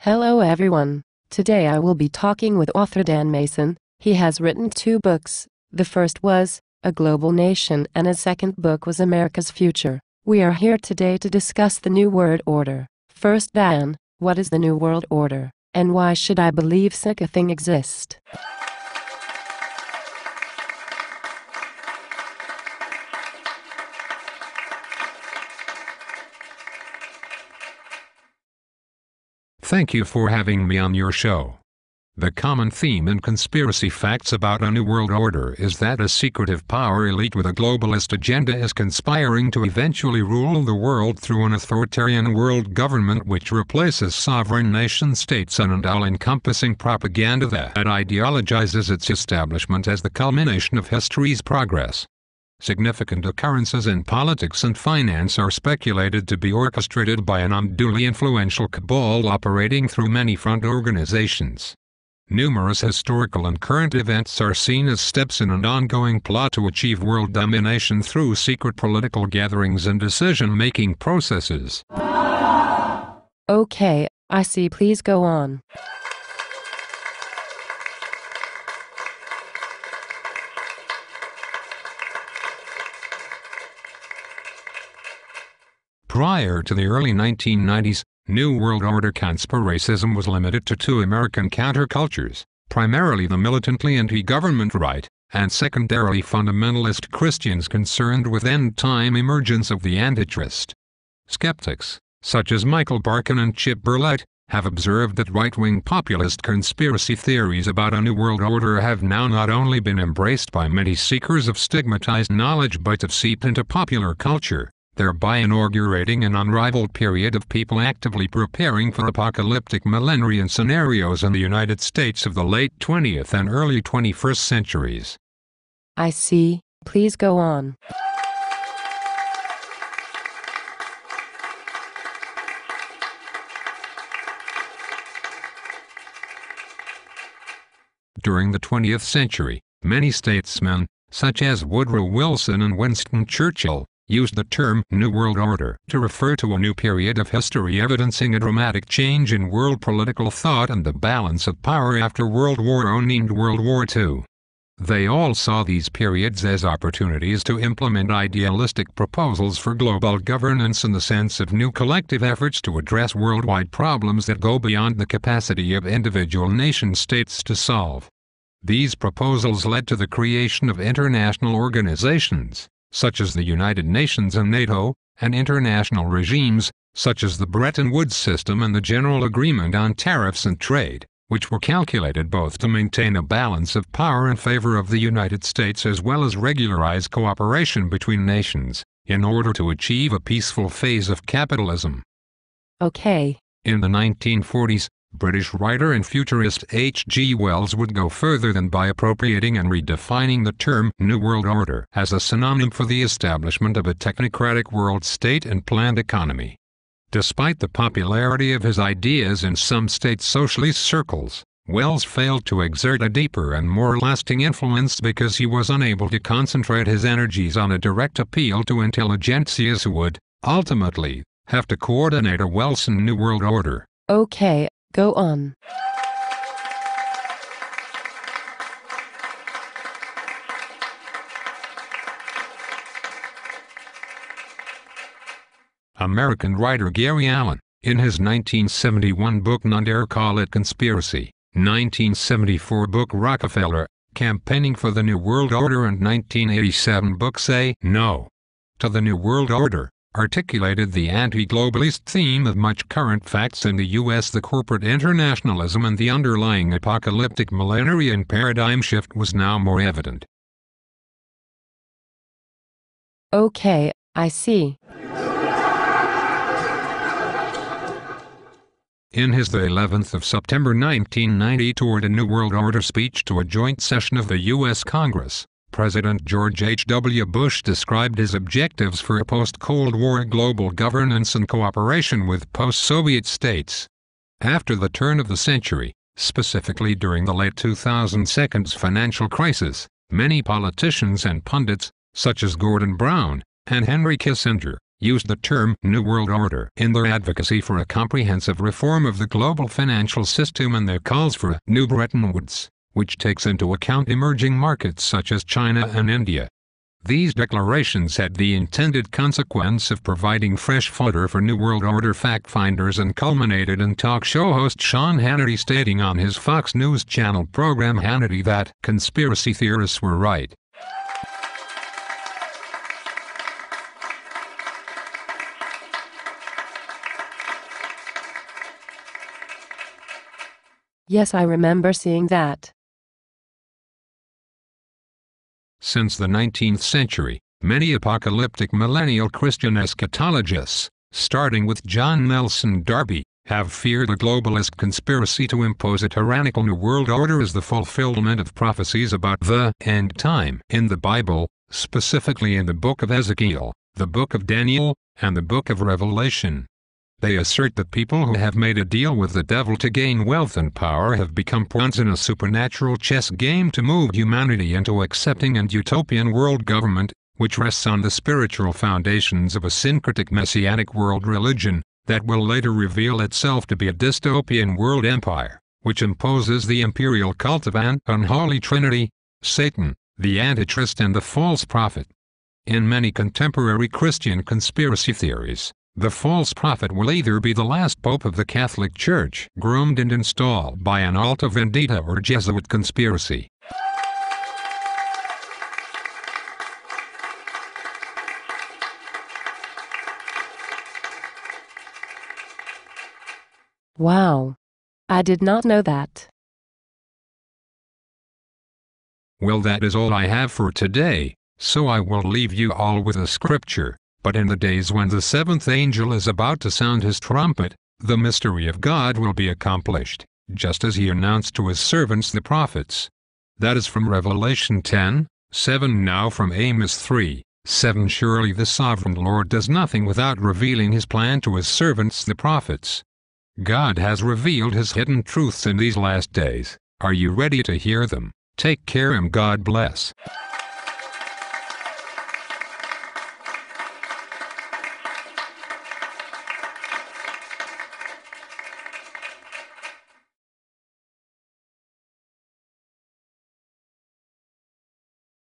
Hello everyone. Today I will be talking with author Dan Mason. He has written 2 books. The first was A Global Nation and his second book was America's Future. We are here today to discuss the New World Order. First, Dan, what is the New World Order, and why should I believe such a thing exists? Thank you for having me on your show. The common theme in conspiracy facts about a New World Order is that a secretive power elite with a globalist agenda is conspiring to eventually rule the world through an authoritarian world government which replaces sovereign nation-states and an all-encompassing propaganda that ideologizes its establishment as the culmination of history's progress. Significant occurrences in politics and finance are speculated to be orchestrated by an unduly influential cabal operating through many front organizations. Numerous historical and current events are seen as steps in an ongoing plot to achieve world domination through secret political gatherings and decision-making processes. Okay, I see. Please go on. Prior to the early 1990s, New World Order conspiracism was limited to 2 American countercultures, primarily the militantly anti-government right, and secondarily fundamentalist Christians concerned with end-time emergence of the Antichrist. Skeptics, such as Michael Barkin and Chip Berlet, have observed that right-wing populist conspiracy theories about a New World Order have now not only been embraced by many seekers of stigmatized knowledge but have seeped into popular culture, thereby inaugurating an unrivaled period of people actively preparing for apocalyptic millenarian scenarios in the United States of the late 20th and early 21st centuries. I see. Please go on. During the 20th century, many statesmen, such as Woodrow Wilson and Winston Churchill, used the term New World Order to refer to a new period of history evidencing a dramatic change in world political thought and the balance of power after World War I named World War II. They all saw these periods as opportunities to implement idealistic proposals for global governance in the sense of new collective efforts to address worldwide problems that go beyond the capacity of individual nation-states to solve. These proposals led to the creation of international organizations, such as the United Nations and NATO, and international regimes, such as the Bretton Woods system and the General Agreement on Tariffs and Trade, which were calculated both to maintain a balance of power in favor of the United States as well as regularize cooperation between nations, in order to achieve a peaceful phase of capitalism. Okay. In the 1940s, British writer and futurist H.G. Wells would go further than by appropriating and redefining the term New World Order as a synonym for the establishment of a technocratic world state and planned economy. Despite the popularity of his ideas in some state socialist circles, Wells failed to exert a deeper and more lasting influence because he was unable to concentrate his energies on a direct appeal to intelligentsias who would, ultimately, have to coordinate a Wellsian New World Order. Okay. Go on. American writer Gary Allen, in his 1971 book None Dare Call It Conspiracy, 1974 book Rockefeller, Campaigning for the New World Order and 1987 book Say No to the New World Order, articulated the anti-globalist theme of much current facts in the U.S. The corporate internationalism and the underlying apocalyptic millenarian paradigm shift was now more evident. Okay, I see. In his the 11th of September 1990 Toward a New World Order speech to a joint session of the U.S. Congress, President George H.W. Bush described his objectives for a post-Cold War global governance and cooperation with post-Soviet states. After the turn of the century, specifically during the late 2000s financial crisis, many politicians and pundits, such as Gordon Brown and Henry Kissinger, used the term New World Order in their advocacy for a comprehensive reform of the global financial system and their calls for a New Bretton Woods, which takes into account emerging markets such as China and India. These declarations had the intended consequence of providing fresh fodder for New World Order fact-finders and culminated in talk show host Sean Hannity stating on his Fox News Channel program Hannity that conspiracy theorists were right. Yes, I remember seeing that. Since the 19th century, many apocalyptic millennial Christian eschatologists, starting with John Nelson Darby, have feared a globalist conspiracy to impose a tyrannical New World Order as the fulfillment of prophecies about the end time in the Bible, specifically in the book of Ezekiel, the book of Daniel, and the book of Revelation. They assert that people who have made a deal with the devil to gain wealth and power have become pawns in a supernatural chess game to move humanity into accepting an utopian world government, which rests on the spiritual foundations of a syncretic messianic world religion, that will later reveal itself to be a dystopian world empire, which imposes the imperial cult of an unholy trinity, Satan, the Antichrist and the false prophet. In many contemporary Christian conspiracy theories, the false prophet will either be the last pope of the Catholic Church, groomed and installed by an Alta Vendita or Jesuit conspiracy. Wow. I did not know that. Well, that is all I have for today, so I will leave you all with a scripture. But in the days when the seventh angel is about to sound his trumpet, the mystery of God will be accomplished, just as he announced to his servants the prophets. That is from Revelation 10:7. Now from Amos 3:7. Surely the sovereign Lord does nothing without revealing his plan to his servants the prophets. God has revealed his hidden truths in these last days. Are you ready to hear them? Take care and God bless.